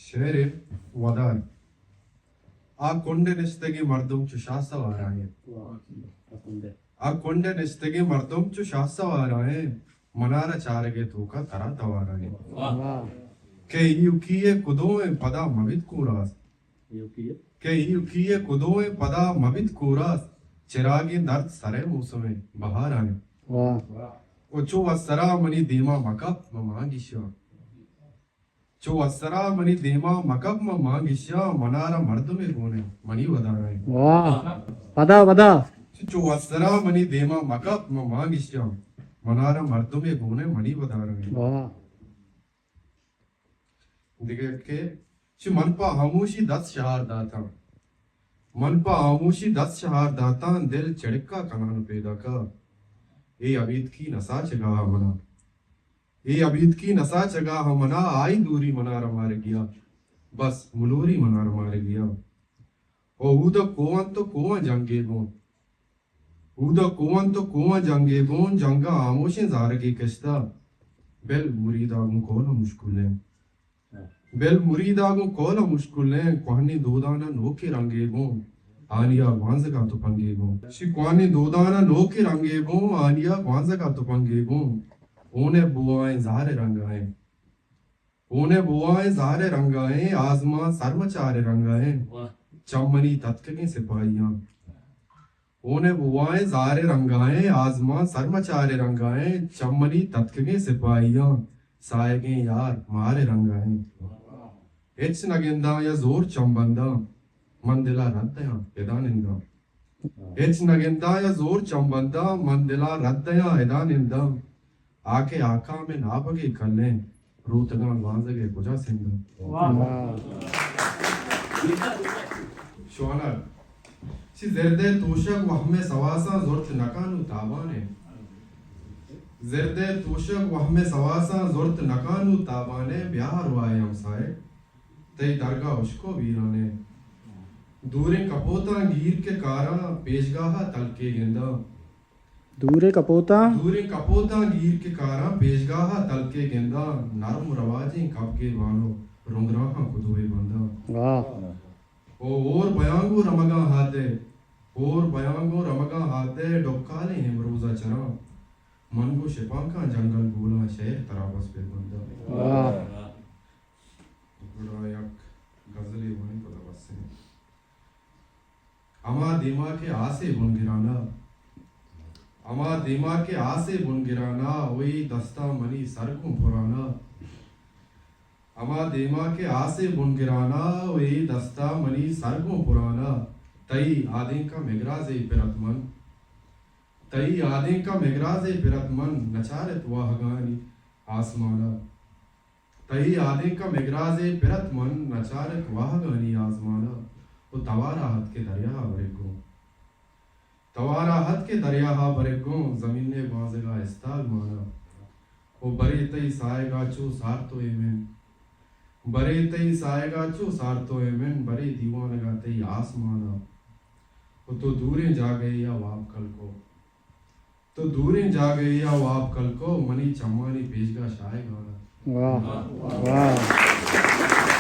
Şehri vadar. A konde nestegi mardum çu şahsa varaye. A konde nestegi mardum çu şahsa varaye. Manara çarege tuka tara tavaraye. Ke yukiye kudoe pada mavit kuras. Ke yukiye kudoe pada mavit kuras. चिरागी दर्द सरे मौसमे बहार आए ओ चो असरा money देमा मकब मांगिशा चो असरा money देमा मकब मांगिशा मनारा मर्द में गोने money वदाराए वाह पदा पदा चो असरा मनी देमा मकब मांगिशा मनारा मर्द में गोने मनी वदाराए वाह दिगे के ची मनपा खामोशी 10 शहर दाता मनपा आमोशी 10 शहर दाता दिल चड़का कनान पैदा का ए अबीद की नसा चगा मना ए अबीद की नसा चगा मना आई दूरी मना मार गया बस मुलोरी मना मार गया ओ उदा कोवन तो कोवा जंगे गोन उदा कोवन तो कोवा जंगे गोन जंगा आमोशे जारगी कश्ता बेल मुरीदागुं कोला मुश्किल है बेल मुरीदागुं कोला मुश्किल है कोहनी दोदाना नोके रंगे गो आनिया वांजगा तो पंगे गो शिकवानी दोदाना नोके रंगे गो आनिया वांजगा तो पंगे गो ओने बुआएं ज़ारे रंगाएं ओने बुआएं ज़ारे रंगाएं आजमा सरमचारे रंगाएं चमनी तत्के सिपाहियां ओने बुआएं ज़ारे रंगाएं आजमा सरमचारे रंगाएं चमनी तत्के सिपाहियां सायगे यार मारे रंगाएं एच नगेंदा या जोर चंबंदा मंदिला रद्दया एदानिंदा एच नगेंदा या जोर चंबंदा मंदिला रद्दया एदानिंदा आके आका में नाबगे कल्ले रूतगा वांजगे कुजा सिंदा शोना सी जर्दे तोशक वहमे सवासा जोर्त नकानु ताबाने जर्दे तोशक वहमे सवासा जोर्त नकानु ताबाने ब्याह रुआए हमसाए तई दरगाह उसको वीराने दूरे कपोता गिर के कारा पेशगाहा तलके गेंदा दूरे कपोता गिर के कारा पेशगाहा तलके गेंदा नरम रवाजें कब के वानो रुंगराहा खुदुए बंदा वाह और बयांगो रमगा हाथे डोकाले हमरोजा चरा मन को शिपांका जंगल बोला शहर तराबस पे बंदा वाह बड़ा एक गजले वहीं पता बस से अमा दिमा के आसे बुन गिराना वही दस्ता मनी सर को पुराना अमा दिमा के आसे बुन गिराना वही दस्ता मनी सर को पुराना तई आदि का मिगराजे पिरतमन नचारत वाहगानी आसमाना तई आदि का मिगराजे पिरतमन नचारत वाहगानी आसमाना वो तवारा हद के दरिया बरेगो जमीन ने बाजगा इस्ताल माना वो बरे तई साएगा चो सारतो एमें बरे दीवानगा तई आसमाना वो तो दूरें जा गए या वाप कल को मनी चम्मानी पेशगा शायगा वाह वाह